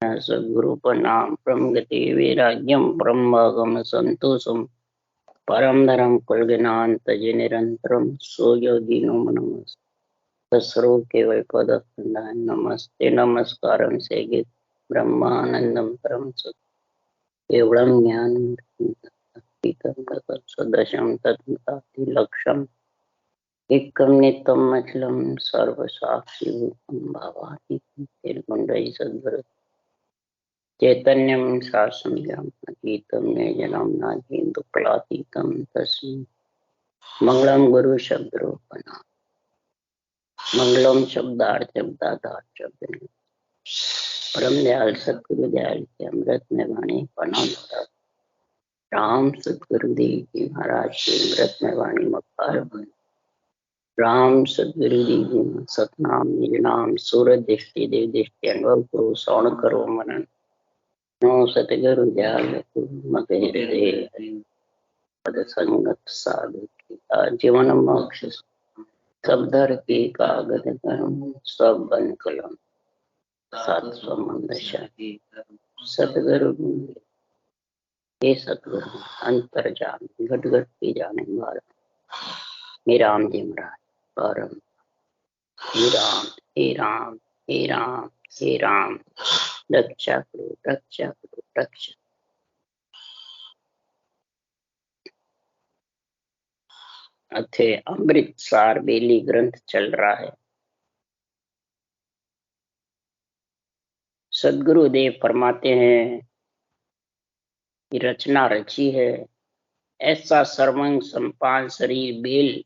सद्गुरु प्रणाम परम गति वैराग्यम ब्रह्मगम संतोषम परम धरम कुलज्ञात निरंतरम सो योगी नो नमस्रो केवल पद नमस्ते नमस्कारम से गित ब्रह्मानंदम परम केवलम ज्ञान सदशम तत्मताति लक्ष्यम एकम नित्यम अखिलम सर्वसाक्षी भूतम भवानी निर्गुणई सद्गुरु चैतन्यम शासनम अतीतम निर्जनम नागेन्दुकलातीतम तस्मै मंगलम गुरु शब्दरूपना मंगलम शब्दार्थ शब्दाधार शब्द परम दयाल सतगुरु दयाल के अमृत में वाणी प्रणाम राम सतगुरुदेव जी महाराज के अमृत में वाणी मकार राम सतगुरुदेव जी सतनाम निज नाम सूरज दृष्टि देव दृष्टि अनुभव करो श्रवण करो मनन नो सतगुरु दयाल मत हृदय पद संगत साधु जीवन मोक्ष सब धर के कागद कर्म सब बन कलम सात संबंध सतगुरु हे सतगुरु अंतर जान घट घट की जाने वाला हे राम जी महाराज परम हे राम हे राम हे राम हे राम रक्षा करो रक्षा करो रक्षा। अथे अमृतसार बेली ग्रंथ चल रहा है। सदगुरुदेव फरमाते हैं कि रचना रची है ऐसा सर्वंग संपान शरीर बेल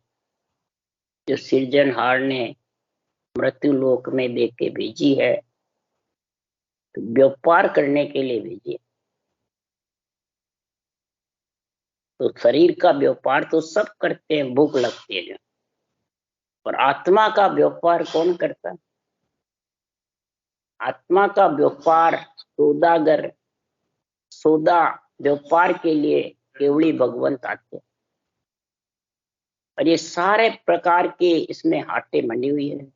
जो सृजनहार ने मृत्यु लोक में दे के भेजी है, तो व्यापार करने के लिए भेजी है। तो शरीर का व्यापार तो सब करते हैं, भूख लगती है, और आत्मा का व्यापार कौन करता? आत्मा का व्यापार सौदागर सौदा व्यापार के लिए केवली भगवंत आते हैं। और ये सारे प्रकार के इसमें हाटे मंडी हुई है।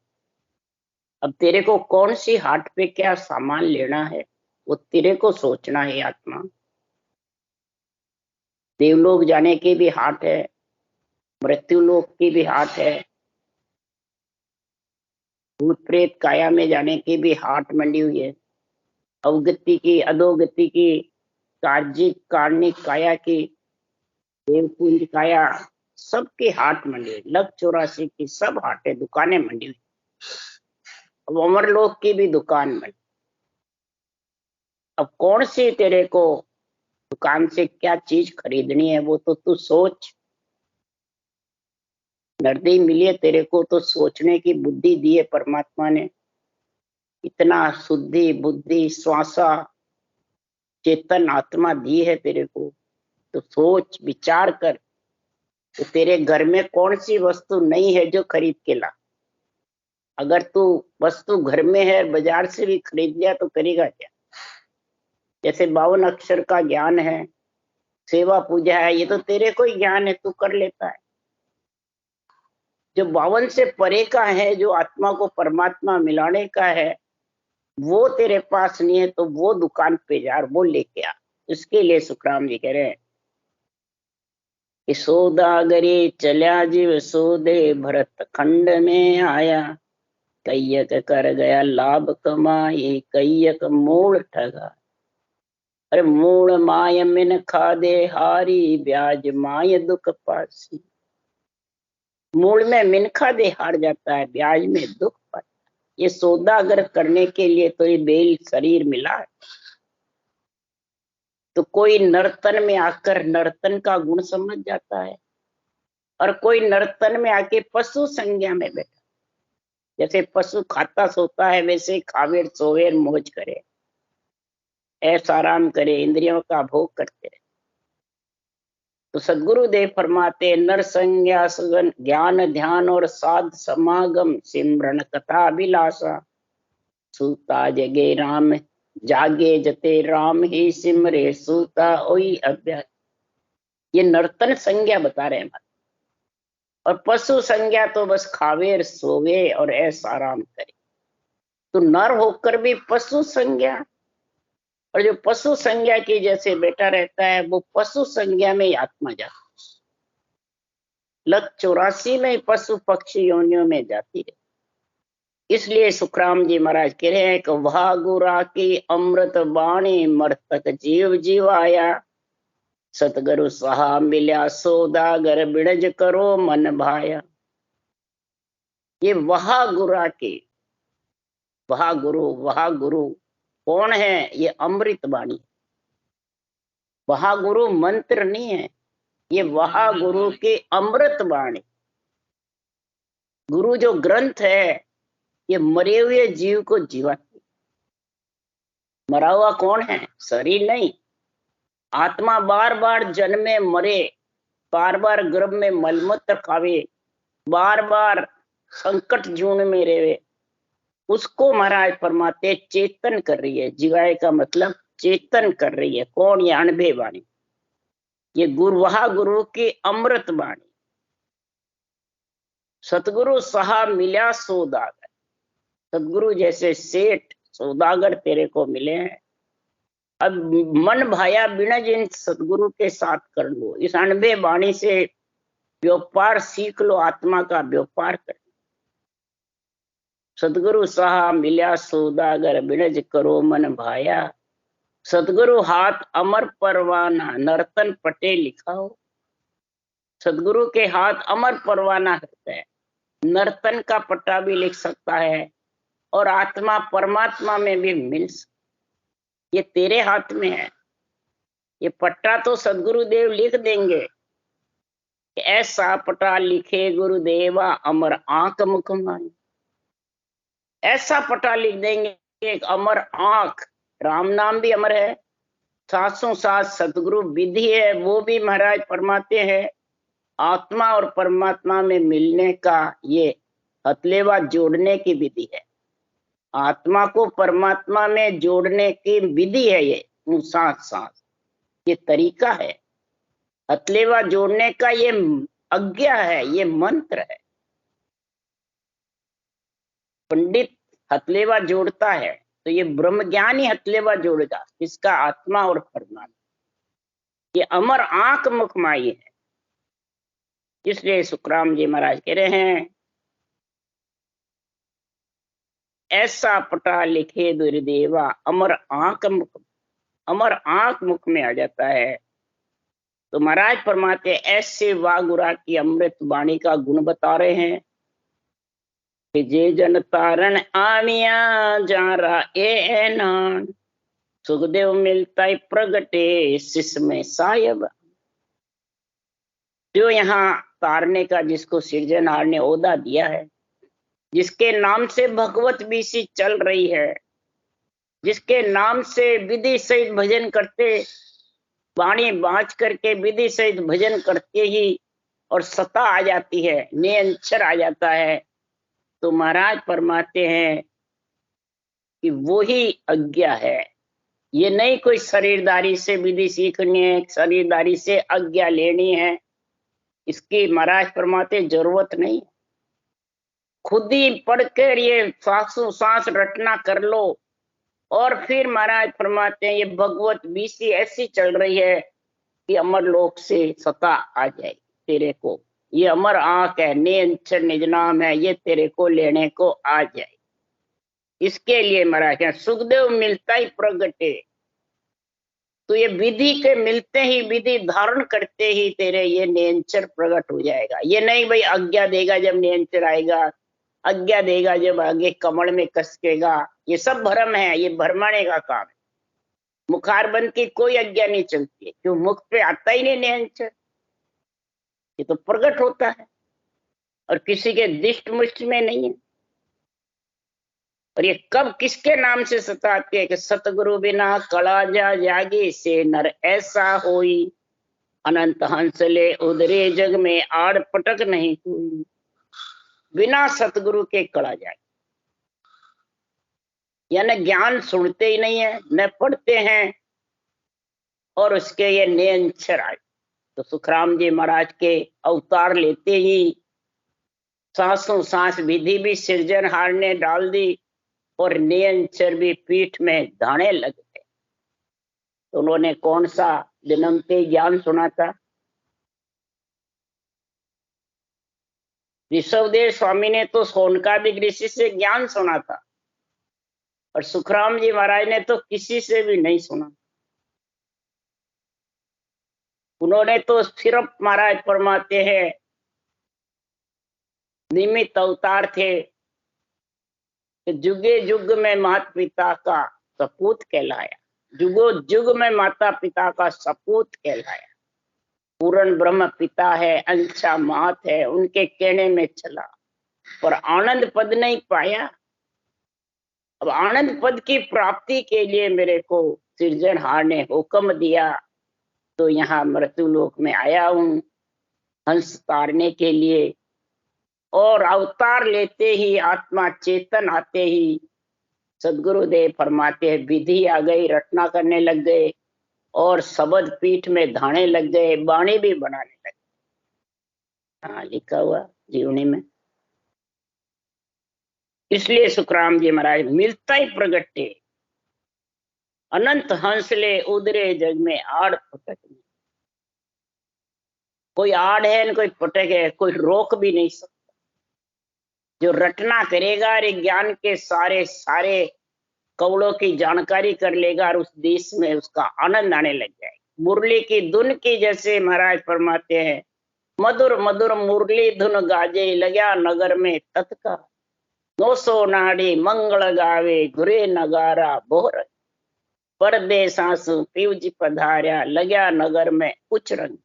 अब तेरे को कौन सी हाट पे क्या सामान लेना है वो तेरे को सोचना है। आत्मा देवलोक जाने की भी हाट है, मृत्यु लोक की भी हाट है, भूत प्रेत काया में जाने की भी हाट मंडी हुई है, अवगति की अधोगति की कार्जिक कार्णिक काया की देवपुंज काया सबकी हाट मंडी हुई। लख 84 की सब हाटे दुकानें मंडी हुई। अब अमरलोक की भी दुकान बनी। अब कौन सी तेरे को दुकान से क्या चीज खरीदनी है वो तो तू सोच। नरदी मिली है तेरे को तो सोचने की बुद्धि दी है परमात्मा ने। इतना शुद्धि बुद्धि श्वासा चेतन आत्मा दी है तेरे को, तो सोच विचार कर। तो तेरे घर में कौन सी वस्तु नहीं है जो खरीद के ला। अगर तू वस्तु घर में है बाजार से भी खरीद लिया तो करेगा क्या? जैसे 52 अक्षर का ज्ञान है, सेवा पूजा है, ये तो तेरे को ही ज्ञान है, तू कर लेता है। जो 52 से परे का है, जो आत्मा को परमात्मा मिलाने का है, वो तेरे पास नहीं है, तो वो दुकान पे जा वो लेके आ। इसके लिए सुखराम जी कह रहे हैं कि सौदागरी चल्या जीव सौदे भरत खंड में आया, कैयक कर गया लाभ कमाई कैयक मूल ठगा। अरे मूल माय मिन खादे हारी ब्याज माय दुख पासी। मूल में मिनखा दे हार जाता है, ब्याज में दुख पाता। ये सौदा अगर करने के लिए तो ये बेल शरीर मिला है। तो कोई नर्तन में आकर नर्तन का गुण समझ जाता है, और कोई नर्तन में आके पशु संज्ञा में बैठा। जैसे पशु खाता सोता है वैसे खावेर सोवेर मौज करे, ऐसा आराम करे, इंद्रियों का भोग करते रहे। तो सदगुरुदेव फरमाते नर संज्ञा सगन ज्ञान ध्यान और साध समागम सिमरन कथा अभिलाषा। सूता जगे राम जागे जते राम ही सिमरे सूता ओई अभ्यास। ये नर्तन संज्ञा बता रहे हैं। और पशु संज्ञा तो बस खावे सोवे और ऐसा आराम करे। तो नर होकर भी पशु संज्ञा, और जो पशु संज्ञा की जैसे बेटा रहता है, वो पशु संज्ञा में ही आत्मा जाती है। लक 84 में पशु पक्षी योनियों में जाती है। इसलिए सुखराम जी महाराज कह रहे हैं कि वह गुरा की अमृत बाणी मर्तक जीव जीव आया, सतगुरु सहा मिल्या सौदागर बिड़ज करो मन भाया। ये वह गुरा के, वह गुरु कौन है? ये अमृत वाणी। वह गुरु मंत्र नहीं है, ये वह गुरु की अमृत वाणी। गुरु जो ग्रंथ है, ये मरे हुए जीव को जीवाती। मरा हुआ कौन है? शरीर नहीं। आत्मा बार बार जन्मे मरे, बार बार गर्भ में मलमूत्र खावे, बार बार संकट जून में रेवे, उसको महाराज परमात्मा चेतन कर रही है। जीवाए का मतलब चेतन कर रही है। कौन? ये अनुभे वाणी, ये वह गुरु की अमृत वाणी। सतगुरु सहा मिला सौदागर, सतगुरु जैसे सेठ सौदागर तेरे को मिले हैं। अब मन भाया बिना जिन सतगुरु के साथ कर लो, इस अनुभे वाणी से व्यापार सीख लो, आत्मा का व्यापार कर। सतगुरु सहा मिला सौदागर बिनज करो मन भाया, सतगुरु हाथ अमर परवाना नर्तन पटे लिखा हो। सतगुरु के हाथ अमर परवाना होता है, नर्तन का पट्टा भी लिख सकता है और आत्मा परमात्मा में भी मिल सकता। ये तेरे हाथ में है। ये पट्टा तो सदगुरुदेव लिख देंगे। ऐसा पट्टा लिखे गुरुदेवा अमर आंख मुख माई। ऐसा पट्टा लिख देंगे, एक अमर आंख। राम नाम भी अमर है, सासों सास सतगुरु विधि है, वो भी महाराज परमात्मा है। आत्मा और परमात्मा में मिलने का ये हथलेवा जोड़ने की विधि है। आत्मा को परमात्मा में जोड़ने की विधि है ये, सांस सांस ये तरीका है। हथलेवा जोड़ने का ये आज्ञा है, ये मंत्र है। पंडित हथलेवा जोड़ता है तो ये ब्रह्म ज्ञानी हथलेवा जोड़ेगा, इसका आत्मा और परमात्मा। ये अमर आंख मुखमाई है। इसलिए सुखराम जी महाराज कह रहे हैं, ऐसा पटा लिखे दुर्देवा अमर आंख मुख। अमर आंख मुख में आ जाता है। तो महाराज परमात्मा ऐसे वागुरा की अमृत वाणी का गुण बता रहे हैं कि जे जन तारण आमिया जारा ए नान, सुखदेव मिलता प्रगटे शिष में सायब। जो यहाँ तारने का जिसको सिरजनहार ने ओहदा दिया है, जिसके नाम से भगवत बीसी चल रही है, जिसके नाम से विधि सहित भजन करते, वाणी बाँच करके विधि सहित भजन करते ही और सता आ जाती है, निरंतर आ जाता है, तो महाराज फरमाते हैं कि वो ही आज्ञा है। ये नहीं कोई शरीरदारी से विधि सीखनी है, शरीरदारी से आज्ञा लेनी है, इसकी महाराज फरमाते जरूरत नहीं। खुद ही पढ़कर ये सांसों सांस रटना कर लो और फिर महाराज फरमाते हैं ये भगवत बीसी ऐसी चल रही है कि अमर लोक से सता आ जाए तेरे को। ये अमर आंख है, निरंतर निज नाम है, ये तेरे को लेने को आ जाए। इसके लिए महाराज सुखदेव मिलता ही प्रगटे। तो ये विधि के मिलते ही, विधि धारण करते ही तेरे ये निरंतर प्रकट हो जाएगा। ये नहीं भाई आज्ञा देगा जब निरंतर आएगा, आज्ञा देगा जब आगे कमल में कसकेगा, ये सब भ्रम है, ये भरमाने का काम है। मुखारबंद की कोई आज्ञा नहीं चलती है, क्यों? मुख पे आता ही नहीं निरंतर, ये तो प्रकट होता है और किसी के दिष्ट मुष्ट में नहीं है। और ये कब किसके नाम से सताती है कि सतगुरु बिना कला जा जागी से नर ऐसा होई, अनंत हंसले उदरे जग में आड़ पटक नहीं कोई। बिना सतगुरु के कला जाए, यानी ज्ञान सुनते ही नहीं है, न पढ़ते हैं और उसके ये निरंतर आए। तो सुखराम जी महाराज के अवतार लेते ही सांसों सांस विधि भी सिरजनहार ने डाल दी और निरंतर भी पीठ में दाने लग गए। तो उन्होंने कौन सा जन्मते ज्ञान सुना था? ऋषभदेव स्वामी ने तो सोनकादिक ऋषि से ज्ञान सुना था, और सुखराम जी महाराज ने तो किसी से भी नहीं सुना। उन्होंने तो सिर्फ महाराज फरमाते हैं निमित्त अवतार थे, जुगे जुग में माता पिता का सपूत कहलाया, जुगो जुग में माता पिता का सपूत कहलाया। पूर्ण ब्रह्म पिता है, अंशा मात है, उनके कहने में चला, पर आनंद पद नहीं पाया। अब आनंद पद की प्राप्ति के लिए मेरे को सृजनहार ने हुक्म दिया, तो यहाँ मृत्युलोक में आया हूं हंस तारने के लिए। और अवतार लेते ही, आत्मा चेतन आते ही सदगुरुदेव फरमाते हैं विधि आ गई, रटना करने लग गए और शब्द पीठ में धाने लग गए, बाणी भी बनाने लगे। हाँ, लिखा हुआ जीवनी में। इसलिए सुखराम जी महाराज मिलता ही प्रगटे, अनंत हंसले उदरे जग में आड़ फटक नहीं। कोई आड़ है न कोई फटक है, कोई रोक भी नहीं सकता। जो रटना करेगा रे ज्ञान के सारे सारे कवड़ों की जानकारी कर लेगा, और उस देश में उसका आनंद आने लग जाएगा। मुरली की धुन की जैसे महाराज फरमाते हैं, मधुर मधुर मुरली धुन गाजे लग्या नगर में तत्का, 900 नाड़ी मंगल गावे घुरे नगारा बोर, परदेसासु पीवजी पधार्या लग्या नगर में उच्च रंग।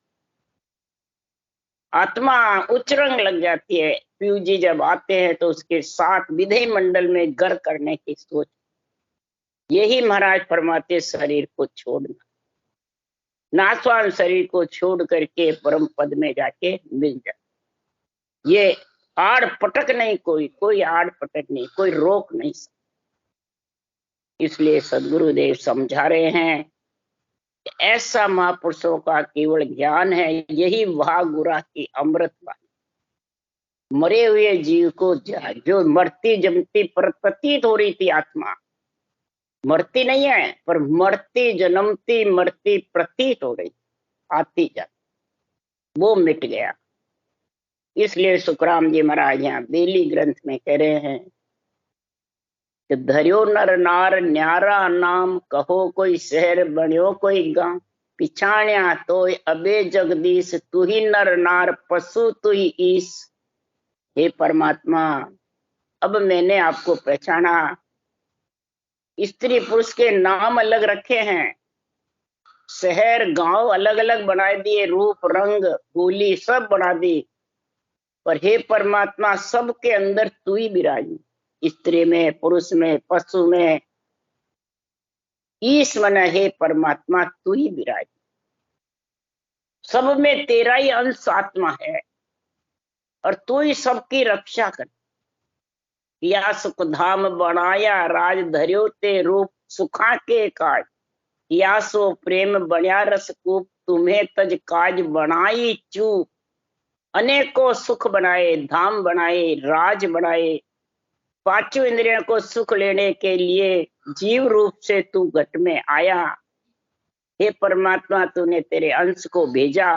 आत्मा उच्च रंग लग जाती है। पीवजी जब आते हैं तो उसके साथ विधेय मंडल में घर करने की सोच। यही महाराज फरमाते शरीर को छोड़ना, नासवान शरीर को छोड़ करके परम पद में जाके मिल जाए। ये आड़ पटक नहीं, कोई आड़ पटक नहीं, कोई रोक नहीं सकता। इसलिए सदगुरुदेव समझा रहे हैं कि ऐसा महापुरुषों का केवल ज्ञान है, यही वहा गुरा की अमृत वाणी। मरे हुए जीव को जो मरती जमती प्रतीत हो रही थी आत्मा, मरती नहीं है पर मरती जन्मती मरती प्रतीत हो रही, आती जाती, वो मिट गया। इसलिए सुखराम जी महाराज यहाँ बेली ग्रंथ में कह रहे हैं कि धर्यो नर नार न्यारा नाम, कहो कोई शहर बन्यो कोई गांव, पिछाण्या तो अबे जगदीश, तू ही नर नार पशु तू ही ईश। हे परमात्मा, अब मैंने आपको पहचाना। स्त्री पुरुष के नाम अलग रखे हैं, शहर गांव अलग अलग बना दिए, रूप रंग बोली सब बना दी, पर हे परमात्मा सबके अंदर तू ही विराजी। स्त्री में, पुरुष में, पशु में, ईश मन, हे परमात्मा तू ही विराजी। सब में तेरा ही अंश आत्मा है, और तू ही सबकी रक्षा कर। या सुख धाम बनाया राज धर्यो ते रूप, सुखा के काज या सो प्रेम बन्या रसकूप, तुम्हें तज काज बनाई चूप। अनेकों सुख बनाए, धाम बनाए, राज बनाए, पांचों इंद्रियों को सुख लेने के लिए जीव रूप से तू घट में आया। हे परमात्मा, तूने तेरे अंश को भेजा।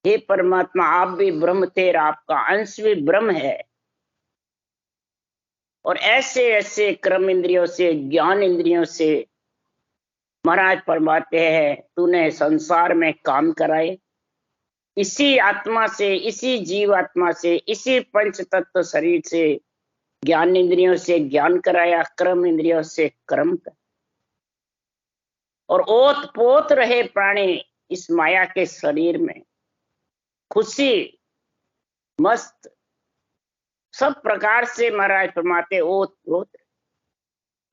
हे परमात्मा, आप भी ब्रह्म थे, आपका अंश भी ब्रह्म है। और ऐसे ऐसे कर्म इंद्रियों से, ज्ञान इंद्रियों से महाराज फरमाते हैं तूने संसार में काम कराए। इसी आत्मा से, इसी जीव आत्मा से, इसी पंच तत्व शरीर से, ज्ञान इंद्रियों से ज्ञान कराया, कर्म इंद्रियों से कर्म कर। और ओत पोत रहे प्राणी इस माया के शरीर में, खुशी मस्त सब प्रकार से महाराज फरमाते ओत पोत।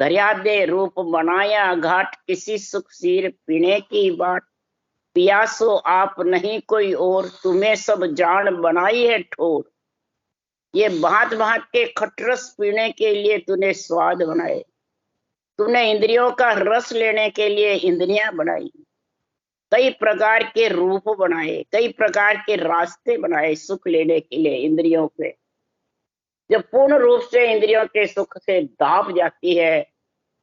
दरिया दे रूप बनाया घाट, किसी सुख सीर पीने की बाट, पियासो आप नहीं कोई और, तुम्हें सब जान बनाई है ठोर। ये भांत भांत के खटरस पीने के लिए तूने स्वाद बनाए, तूने इंद्रियों का रस लेने के लिए इंद्रियां बनाई, कई प्रकार के रूप बनाए, कई प्रकार के रास्ते बनाए सुख लेने के लिए इंद्रियों के। जब पूर्ण रूप से इंद्रियों के सुख से दाब जाती है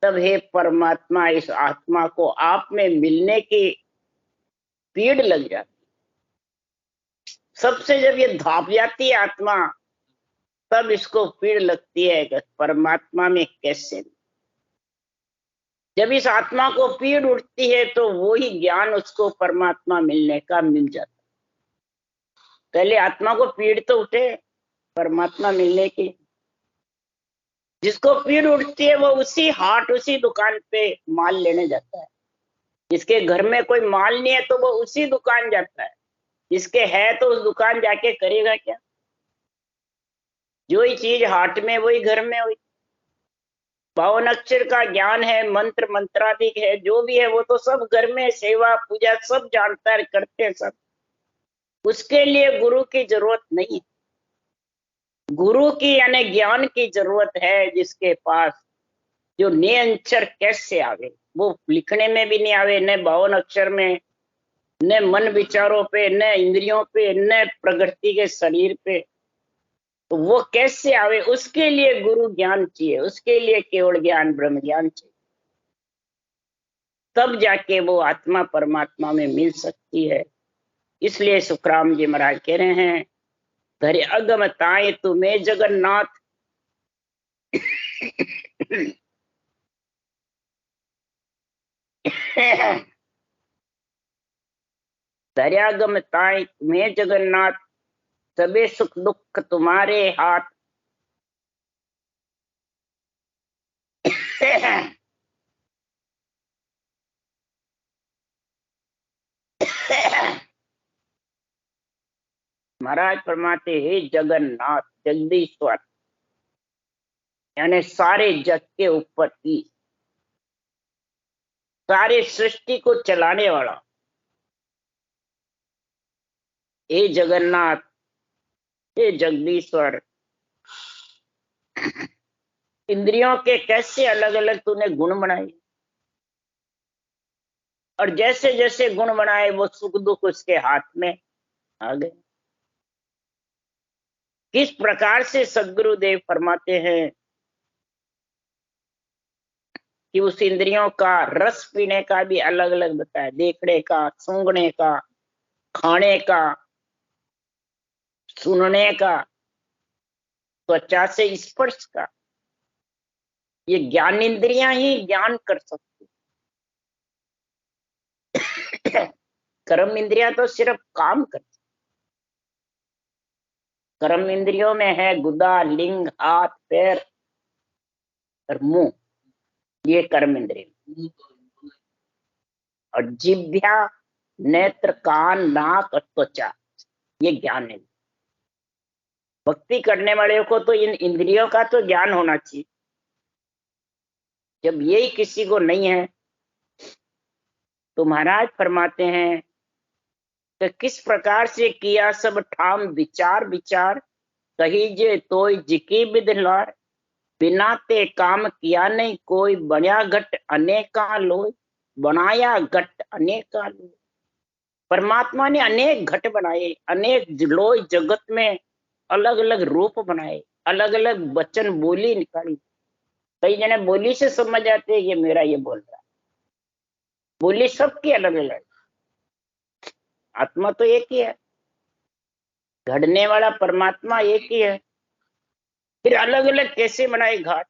तब हे परमात्मा इस आत्मा को आप में मिलने की पीड़ लग जाती। सबसे जब ये धाप जाती है आत्मा, तब इसको पीड़ लगती है कि परमात्मा में कैसे। जब इस आत्मा को पीड़ उठती है तो वो ही ज्ञान उसको परमात्मा मिलने का मिल जाता। पहले आत्मा को पीड़ तो उठे परमात्मा मिलने की। जिसको पीड़ उठती है वो उसी हाट, उसी दुकान पे माल लेने जाता है। जिसके घर में कोई माल नहीं है तो वो उसी दुकान जाता है। जिसके है तो उस दुकान जाके करेगा क्या? जो ही चीज हाट में वही घर में हुई। 52 अक्षर का ज्ञान है, मंत्र मंत्राधिक है, जो भी है वो तो सब घर में सेवा पूजा सब जानता है, करते हैं सब। उसके लिए गुरु की जरूरत नहीं। गुरु की यानी ज्ञान की जरूरत है। जिसके पास जो ने अक्षर कैसे आवे, वो लिखने में भी नहीं आवे, न 52 अक्षर में, न मन विचारों पे, न इंद्रियों पे, न प्रकृति के शरीर पे, तो वो कैसे आवे? उसके लिए गुरु ज्ञान चाहिए, उसके लिए केवल ज्ञान ब्रह्म ज्ञान चाहिए। तब जाके वो आत्मा परमात्मा में मिल सकती है। इसलिए सुखराम जी महाराज कह रहे हैं, धरे अगम ताए तुम्हें जगन्नाथ। दरियागम ताए तुम्हें जगन्नाथ, सबे सुख दुख तुम्हारे हाथ। महाराज फरमाते हे जगन्नाथ, जगदीश्वर यानी सारे जग के ऊपर की, सारे सृष्टि को चलाने वाला। हे जगन्नाथ, हे जगदीश्वर, इंद्रियों के कैसे अलग अलग तूने गुण बनाए, और जैसे जैसे गुण बनाए वो सुख दुख उसके हाथ में आ गए। किस प्रकार से सदगुरुदेव फरमाते हैं कि उस इंद्रियों का रस पीने का भी अलग अलग बताया, देखने का, सूंघने का, खाने का, सुनने का, त्वचा से स्पर्श का। ये ज्ञान इंद्रियां ही ज्ञान कर सकती। कर्म इंद्रियां तो सिर्फ काम करती। कर्म इंद्रियों में है गुदा, लिंग, हाथ, पैर और मुंह, ये कर्म इंद्रिय। और जिह्वा, नेत्र, कान, नाक और त्वचा, ये ज्ञान है। भक्ति करने वाले को तो इन इंद्रियों का तो ज्ञान होना चाहिए। जब यही किसी को नहीं है तो महाराज फरमाते हैं कि किस प्रकार से किया सब ठाम विचार विचार, कही जे तोय जिकी बिदलार। बिना ते काम किया नहीं कोई, बना घट अनेका लोय। बनाया घट अनेका लोय। परमात्मा ने अनेक घट बनाए, अनेक लोय जगत में अलग अलग रूप बनाए, अलग अलग वचन बोली निकाली। कई जने बोली से समझ जाते हैं ये मेरा ये बोल रहा है। बोली सबकी अलग अलग, आत्मा तो एक ही है, घड़ने वाला परमात्मा एक ही है। फिर अलग अलग कैसे बनाए घाट,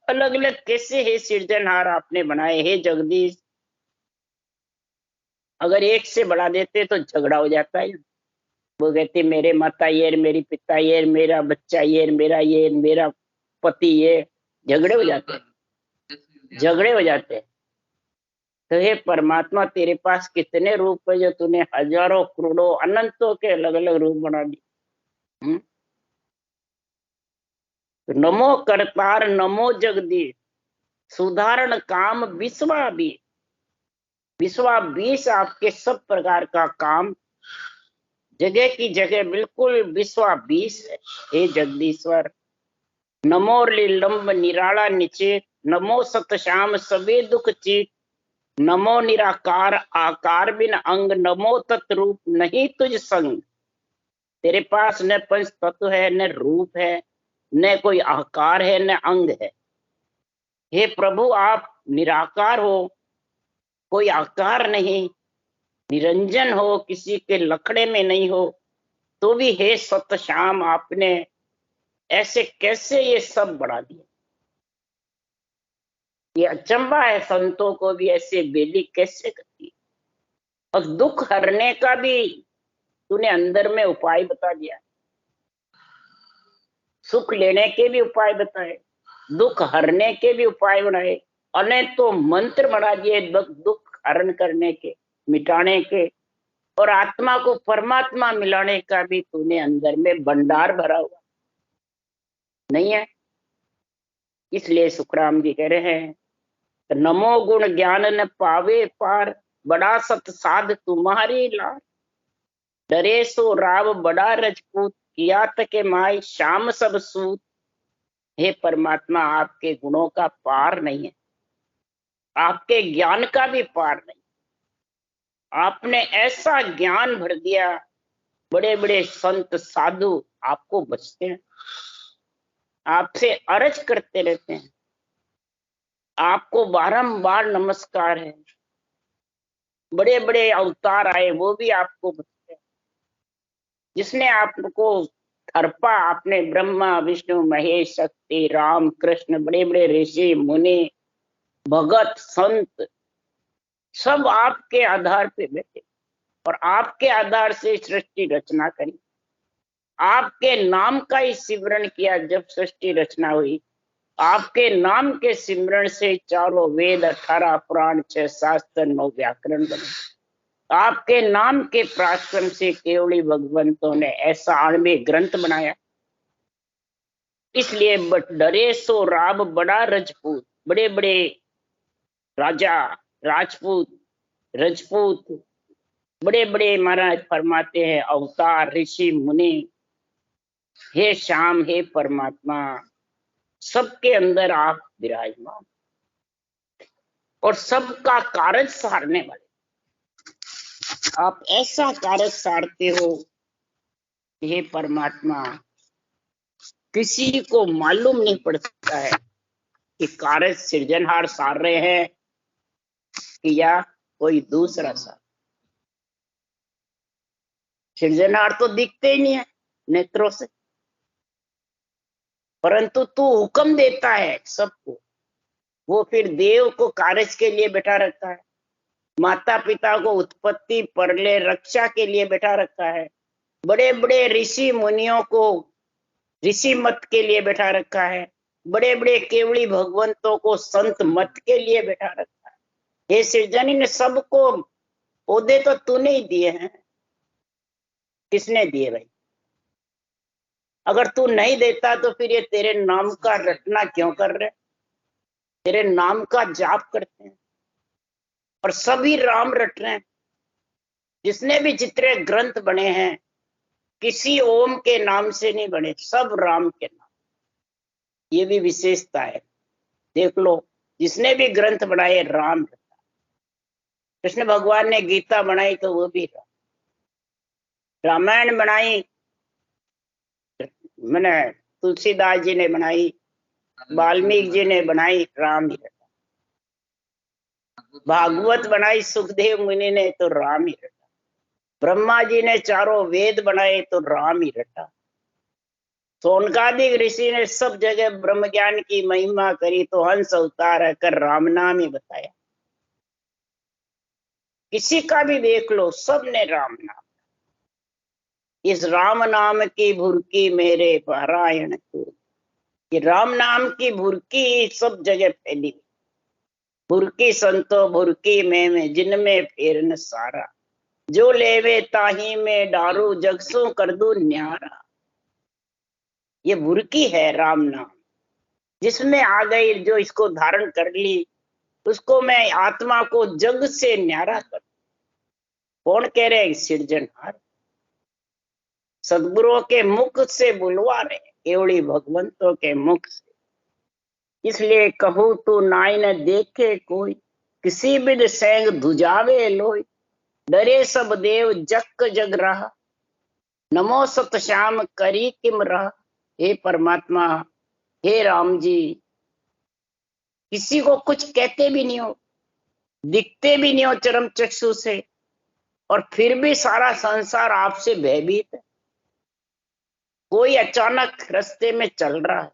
अलग अलग कैसे है सृजनहार आपने बनाए। हे जगदीश, अगर एक से बढ़ा देते तो झगड़ा हो जाता है। वो कहते मेरे माता ये, मेरी पिता ये, मेरा बच्चा ये, मेरा पति ये, झगड़े हो जाते हैं, झगड़े हो जाते हैं। तो हे परमात्मा, तेरे पास कितने रूप है जो तूने हजारों करोड़ों अनंतों के अलग अलग रूप बना दिए। नमो करतार, नमो जगदीश, सुधारण काम विश्वा बीस आपके सब प्रकार का काम जगह की जगह बिल्कुल विश्वा 20 है। हे जगदीश्वर, नमो लीलंब निराला निचेत, नमो सतश्याम सबे दुख चीत। नमो निराकार आकार बिन अंग, नमो तत्रूप नहीं तुझ संग। तेरे पास न पंच तत्व है, न रूप है, न कोई आकार है, न अंग है। हे प्रभु आप निराकार हो, कोई आकार नहीं, निरंजन हो, किसी के लखड़े में नहीं हो, तो भी हे सत श्याम आपने ऐसे कैसे ये सब बढ़ा दिया। ये अचंभा है, संतों को भी ऐसे बेली कैसे करती है। और दुख हरने का भी तूने अंदर में उपाय बता दिया, सुख लेने के भी उपाय बताए, दुख हरने के भी उपाय बनाए, अनेक तो मंत्र बना दिए दुख हरण करने के, मिटाने के, और आत्मा को परमात्मा मिलाने का भी तूने अंदर में भंडार भरा हुआ नहीं है। इसलिए सुखराम जी कह रहे हैं, नमो गुण ज्ञान न पावे पार, बड़ा सत साध तुम्हारी लार, डरे सो राव बड़ा रजपूत, किया तके माई श्याम सब सूत। हे परमात्मा आपके गुणों का पार नहीं है, आपके ज्ञान का भी पार नहीं। आपने ऐसा ज्ञान भर दिया, बड़े बड़े संत साधु आपको बचते हैं, आपसे अर्ज करते रहते हैं, आपको बारंबार नमस्कार है। बड़े बड़े अवतार आए वो भी आपको बचते हैं। जिसने आपको थरपा, आपने ब्रह्मा विष्णु महेश शक्ति राम कृष्ण बड़े बड़े ऋषि मुनि भगत संत सब आपके आधार पे बैठे और आपके आधार से सृष्टि रचना करी। आपके नाम का ही सिमरण किया जब सृष्टि रचना हुई। आपके नाम के सिमरण से चारों वेद 18 पुराण 6 शास्त्र 9 व्याकरण बने। आपके नाम के पराक्रम से केवली भगवंतों ने ऐसा आणविक ग्रंथ बनाया। इसलिए डरे सो राम बड़ा रजपूत, बड़े बड़े राजा राजपूत रजपूत बड़े बड़े महाराज फरमाते हैं अवतार ऋषि मुनि, हे श्याम हे परमात्मा सबके अंदर आप विराजमान और सबका कारज सारने वाले। आप ऐसा कारज सारते हो हे परमात्मा, किसी को मालूम नहीं पड़ता है कि कारज सृजनहार सार रहे हैं कि या कोई दूसरा सार। सृजनहार तो दिखते ही नहीं है नेत्रों से, परंतु तू हुक्म देता है सबको। वो फिर देव को कारज के लिए बैठा रखा है, माता पिता को उत्पत्ति परले रक्षा के लिए बैठा रखा है, बड़े बड़े ऋषि मुनियों को ऋषि मत के लिए बैठा रखा है, बड़े बड़े केवली भगवंतों को संत मत के लिए बैठा रखा है। ये सृजनी ने सबको ओहदे तो तूने ही दिए हैं। किसने दिए भाई? अगर तू नहीं देता तो फिर ये तेरे नाम का रटना क्यों कर रहे? तेरे नाम का जाप करते हैं और सभी राम रट रहे हैं। जिसने भी जितने ग्रंथ बने हैं किसी ओम के नाम से नहीं बने, सब राम के नाम। ये भी विशेषता है, देख लो। जिसने भी ग्रंथ बनाए राम रटा। कृष्ण भगवान ने गीता बनाई तो वो भी राम, रामायण बनाई मैंने तुलसीदास जी ने बनाई, वाल्मीकि जी ने बनाई, राम ही रटा। भागवत बनाई सुखदेव मुनि ने तो राम ही रटा। ब्रह्मा जी ने चारों वेद बनाए तो राम ही रटा। सोनकादिक ऋषि ने सब जगह ब्रह्म ज्ञान की महिमा करी तो हंस अवतार कर राम नाम ही बताया। किसी का भी देख लो, सब ने राम नाम। इस राम नाम की भुरकी मेरे पारायण को, ये राम नाम की भुरकी सब जगह फैली। भुरकी संतो भुरकी में जिनमें फेर न सारा, जो लेवे ताही में डारू जगसों कर दू न्यारा। ये भुरकी है राम नाम, जिसमें आ गई, जो इसको धारण कर ली उसको मैं आत्मा को जग से न्यारा कर। कौन कह रहे? सृजनहार सदगुरुओं के मुख से बुलवा रहे, केवली भगवंतों के मुख से। इसलिए कहूँ तू नाई न देखे कोई, किसी बिद सैंग धुजावे लोई, डरे सब देव जग जग रहा, नमो सत श्याम करी किम रहा। हे परमात्मा, हे राम जी, किसी को कुछ कहते भी नहीं हो, दिखते भी नहीं हो चरम चक्षु से, और फिर भी सारा संसार आपसे भयभीत है। कोई अचानक रास्ते में चल रहा है,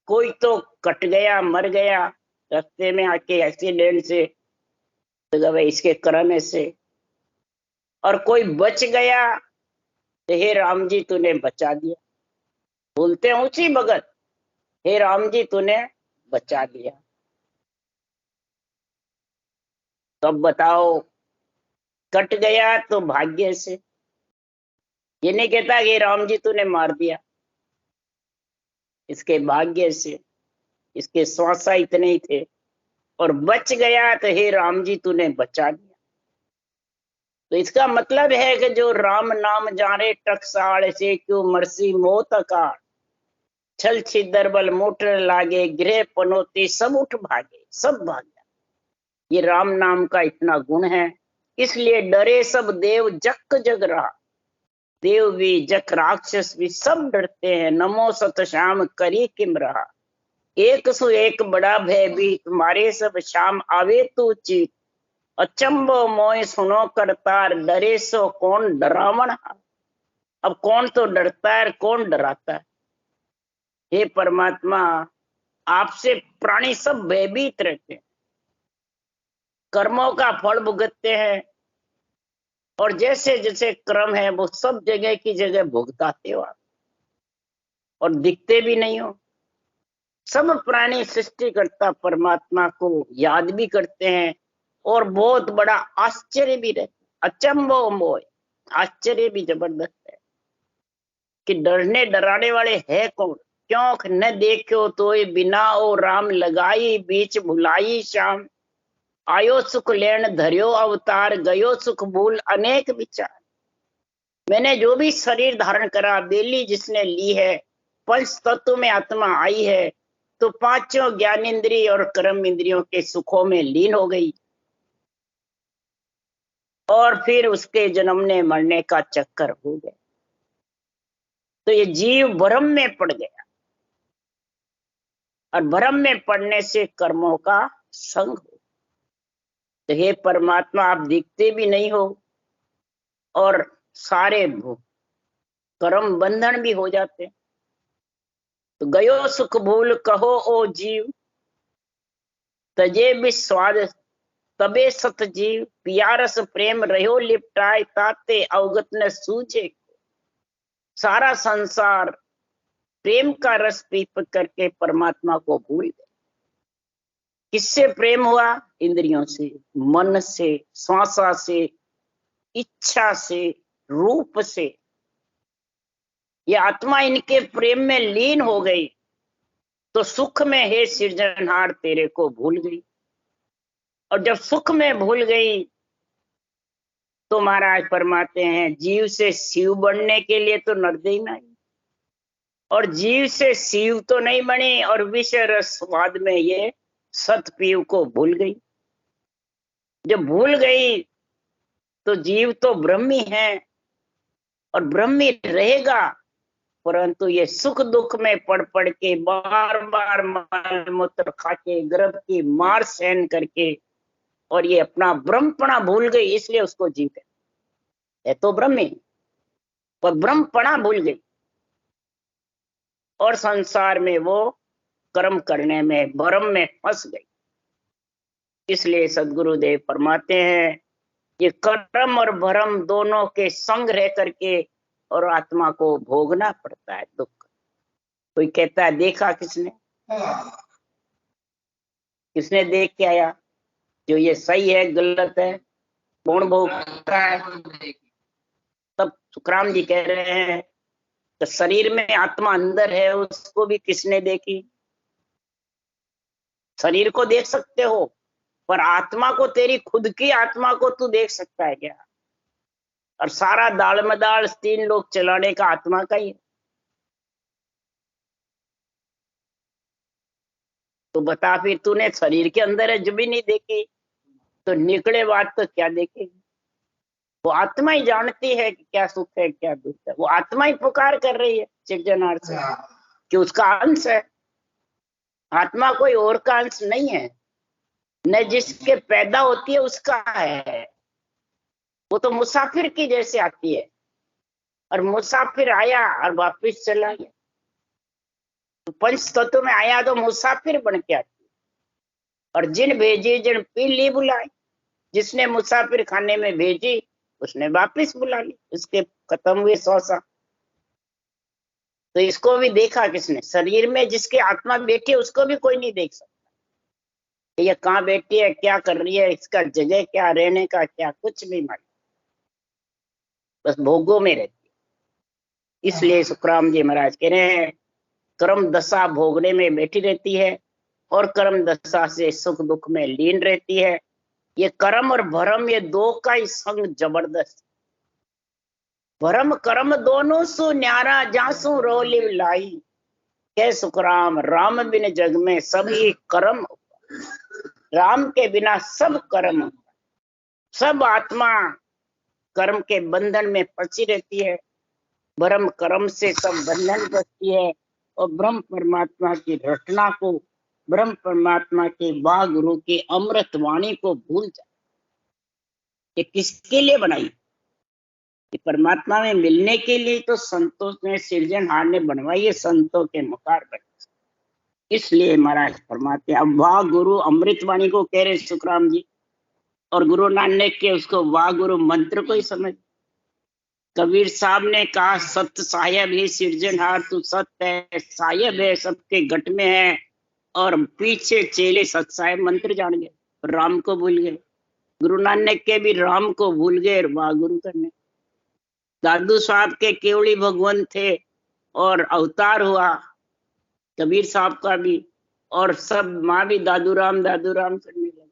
कोई तो कट गया, मर गया रास्ते में आके एक्सीडेंट से, तो इसके कर्म से, और कोई बच गया तो हे राम जी तूने बचा दिया। बोलते हैं ऊंची भगत, हे राम जी तूने बचा दिया। तो अब बताओ, कट गया तो भाग्य से, ये नहीं कहता कि राम जी तूने मार दिया, इसके भाग्य से, इसके श्वासा इतने ही थे। और बच गया तो हे राम जी तूने बचा दिया। तो इसका मतलब है कि जो राम नाम जाने टकसाल से, क्यों मरसी मोत अकाल, छल छिदर बल मोटर लागे, गृह पनोती सब उठ भागे, सब भाग गया। ये राम नाम का इतना गुण है, इसलिए डरे सब देव जक जग रहा, देव भी जक राक्षस भी सब डरते हैं, नमो सत श्याम करी किम रहा, एक सु एक बड़ा भय भी तुम्हारे सब श्याम आवे तू चीत, अचंबो मोय सुनो करतार, डरे सो कौन डरावण। अब कौन तो डरता है, कौन डराता है। हे परमात्मा, आपसे प्राणी सब भयभीत रहते हैं, कर्मों का फल भुगतते हैं, और जैसे जैसे क्रम है वो सब जगह की जगह भुगताते हो आप, और दिखते भी नहीं हो। सब प्राणी सृष्टिकर्ता परमात्मा को याद भी करते हैं, और बहुत बड़ा आश्चर्य भी रहता है, अचंभो मोय, आश्चर्य भी जबरदस्त है कि डरने डराने वाले है कौन। क्यों न देखो तो बिना ओ राम लगाई, बीच भुलाई शाम, आयो सुख लेन धरियो अवतार, गयो सुख भूल अनेक विचार। मैंने जो भी शरीर धारण करा, बेली जिसने ली है, पंच तत्व में आत्मा आई है, तो पांचों ज्ञान इंद्रिय और कर्म इंद्रियों के सुखों में लीन हो गई, और फिर उसके जन्मने मरने का चक्कर हो गया। तो ये जीव भ्रम में पड़ गया, और भ्रम में पड़ने से कर्मों का संग हो। तो हे परमात्मा, आप दिखते भी नहीं हो, और सारे कर्म बंधन भी हो जाते। तो गयो सुख भूल कहो ओ जीव, तजे विस्वाद तबे सत जीव, पियारस प्रेम रहो लिपटाए, ताते अवगत न सूझे। सारा संसार प्रेम का रस पी करके परमात्मा को भूल गए। किससे प्रेम हुआ? इंद्रियों से, मन से, श्वासा से, इच्छा से, रूप से। ये आत्मा इनके प्रेम में लीन हो गई, तो सुख में हे सृजनहार तेरे को भूल गई। और जब सुख में भूल गई तो महाराज फरमाते हैं, जीव से शिव बनने के लिए तो नरदेही में आई, और जीव से शिव तो नहीं बनी, और विषय रस स्वाद में ये सतपीव को भूल गई। जब भूल गई तो जीव तो ब्रह्मी है, और ब्रह्मी रहेगा, परंतु ये सुख दुख में पड़ पड़ के, बार बार मल मूत्र खा के, गर्भ की मार सहन करके, और ये अपना ब्रह्मपणा भूल गई, इसलिए उसको जीव है तो ब्रह्मी, पर ब्रह्मपणा भूल गई, और संसार में वो कर्म करने में, भ्रम में फंस गई। इसलिए सदगुरुदेव फरमाते हैं, ये कर्म और भ्रम दोनों के संग रह करके और आत्मा को भोगना पड़ता है दुख। कोई कहता है देखा किसने? किसने देख के आया जो ये सही है गलत है, कौन भोगता है? तब सुखराम जी कह रहे हैं, तो शरीर में आत्मा अंदर है, उसको भी किसने देखी? शरीर को देख सकते हो, पर आत्मा को, तेरी खुद की आत्मा को तू देख सकता है क्या? और सारा दाल मदाल 3 लोग चलाने का आत्मा का ही है। तो बता, फिर तूने शरीर के अंदर है जो भी नहीं देखी, तो निकले बात तो क्या देखेगी? वो आत्मा ही जानती है कि क्या सुख है क्या दुख है। वो आत्मा ही पुकार कर रही है सृजनहार से, कि उसका अंश है। आत्मा कोई और का अंश नहीं है, न जिसके पैदा होती है उसका है। वो तो मुसाफिर की जैसे आती है, और मुसाफिर आया और वापिस चला गया। तो पंच तत्व में आया तो मुसाफिर बन के आती है। और जिन भेजी जिन पी ली बुलाई, जिसने मुसाफिर खाने में भेजी उसने वापिस बुला ली। उसके खत्म हुए 100 साल। तो इसको भी देखा किसने? शरीर में जिसकी आत्मा बैठी है उसको भी कोई नहीं देख सकता। ये कहाँ बैठी है, क्या कर रही है, इसका जगह क्या, रहने का क्या, कुछ भी मालूम। बस भोगों में रहती है। इसलिए सुखराम जी महाराज कह रहे हैं कर्म दशा भोगने में बैठी रहती है और कर्म दशा से सुख दुख में लीन रहती है। ये कर्म और भरम, ये दो का ही संग जबरदस्त। भरम कर्म दोनों सु न्यारा जासु रोलिव लाई। कह सुखराम राम बिन जग में सभी कर्म, राम के बिना सब कर्म, सब आत्मा कर्म के बंधन में फंसी रहती है। भरम कर्म से सब बंधन बचती है और ब्रह्म परमात्मा की रचना को, ब्रह्म परमात्मा के वाह गुरु की अमृत वाणी को भूल जाए। ये किसके लिए बनाई? कि परमात्मा में मिलने के लिए तो संतों ने, सृजनहार ने बनवाई है, संतों के मुखार पर। इसलिए महाराज फरमाते अब वाह गुरु अमृतवाणी को कह रहे सुखराम जी, और गुरु नानक के उसको वाह गुरु मंत्र को ही समझ। कबीर साहब ने कहा सत्य साहेब ही सृजनहार, तू सत्य है, साहेब है, सबके घट में है। और पीछे चेले सत्य साहेब मंत्र जान गए, राम को भूल गए। गुरु नानक के भी राम को भूल गए वाह गुरु करने। दादू साहब के केवड़ी भगवान थे और अवतार हुआ कबीर साहब का भी, और सब माँ भी दादू राम करने लगे,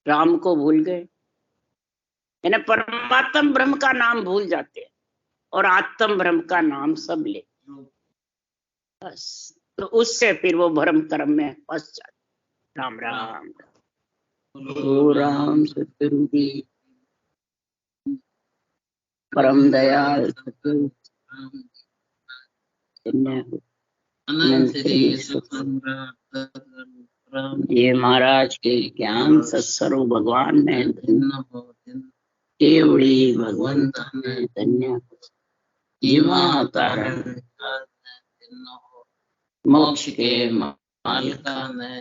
राम को भूल गए। यानी परमात्म ब्रह्म का नाम भूल जाते हैं और आत्म ब्रह्म का नाम सब ले। बस तो उससे फिर वो भ्रम कर्म में फंस जाते। राम राम ओ राम सतगुरु की परम दयाल सतगुरु ये महाराज के ज्ञान सत्स्वरूप भगवान ने केवड़ी भगवंत ने धन्य मोक्ष के मालिका ने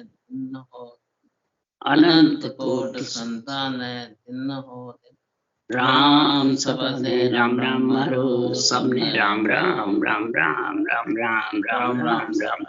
अनंत कोट संतान हो। राम सबने राम राम मारो, सबने राम राम राम राम राम राम राम राम राम।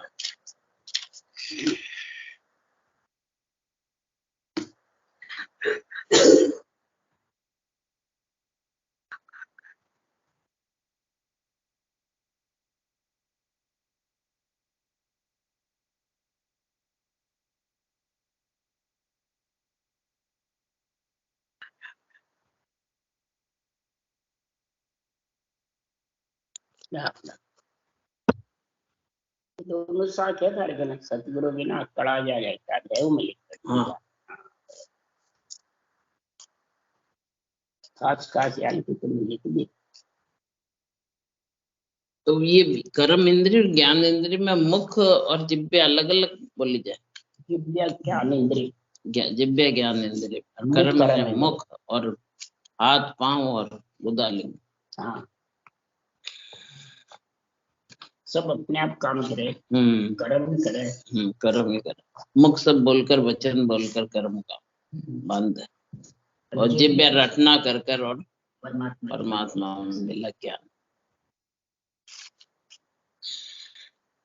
दोनों साथ है तारे गलत सतगुरु बिना कड़ा जा जाता देव में लिखा। खास यानी कि तुम लिख दी। तो ये कर्म इंद्रिय और ज्ञान इंद्रिय में मुख और जिब्बे अलग अलग बोली जाए। जिब्बे ज्ञान इंद्रिय, जिब्बे ज्ञान इंद्रिय, कर्म है मुख और हाथ पांव और उदालिंग। हाँ सब अपने आप काम करे, कर्म करे, कर्म ही करे। मुख सब बोलकर वचन बोलकर कर्म का बंद है, और जिब्बे रटना कर कर और परमात्मा में मिला ज्ञान।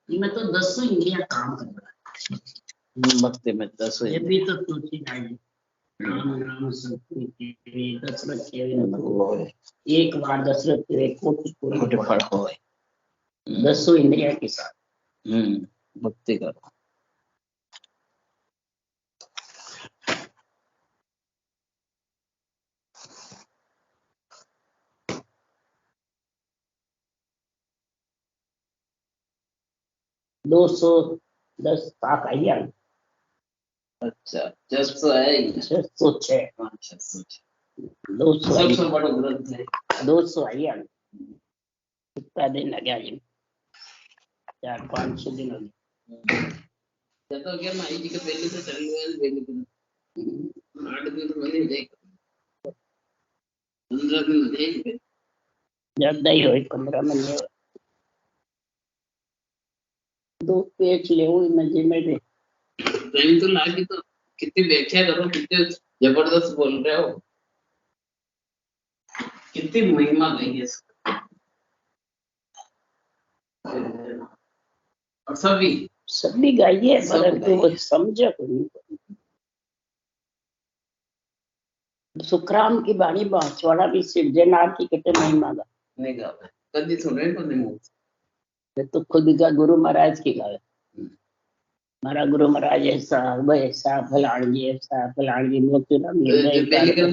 इनमें तो 10 इंद्रियां काम कर रहा है। भक्ति में 10 ये भी तो सोची जाएगी। राम राम सतगुरु दशरथ के एक बार दशरथ के कोटि फल होए। 10 इंद्रिया के साथ भक्ति करो। दो 210 पाक आइया। अच्छा 600 है, 606। 200 सबसे बड़ा ग्रंथ है। 200 आइया। कितना दिन लगा जी? 4-5 दिन हो गए। तो क्या माई जी के पहले से चल रहा है, पहले दिन 8 दिन तो मैंने देखा, 15 दिन देख ज्यादा ही हो 15 महीने दो पेज ले मजे में भी टाइम तो लागे, तो कितनी व्याख्या करो, कितने जबरदस्त बोल रहे हो, कितनी महिमा गई है इसकी। और सभी गाइए, परंतु वो समझे को नहीं। सुखराम की बाणी बांसवाड़ा भी सिरजनार की कितने महिमा गा नहीं गा कभी सुने को नहीं मुझे, तो खुद का गुरु महाराज की गावे। हमारा गुरु महाराज ऐसा वैसा फलाणजी ऐसा फलाणजी मोतीराम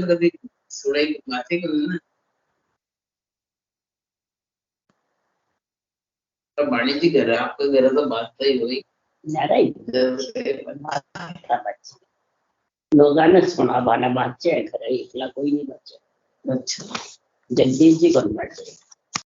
कभी सुनाई बातें कर ना, तो बाणी जी घर है, आपका घर तो बात तो ही हुई लोगों ने सुना बाना बच्चे है, घर एकला कोई नहीं बच्चे। अच्छा, जगदीश जी कौन बच्चे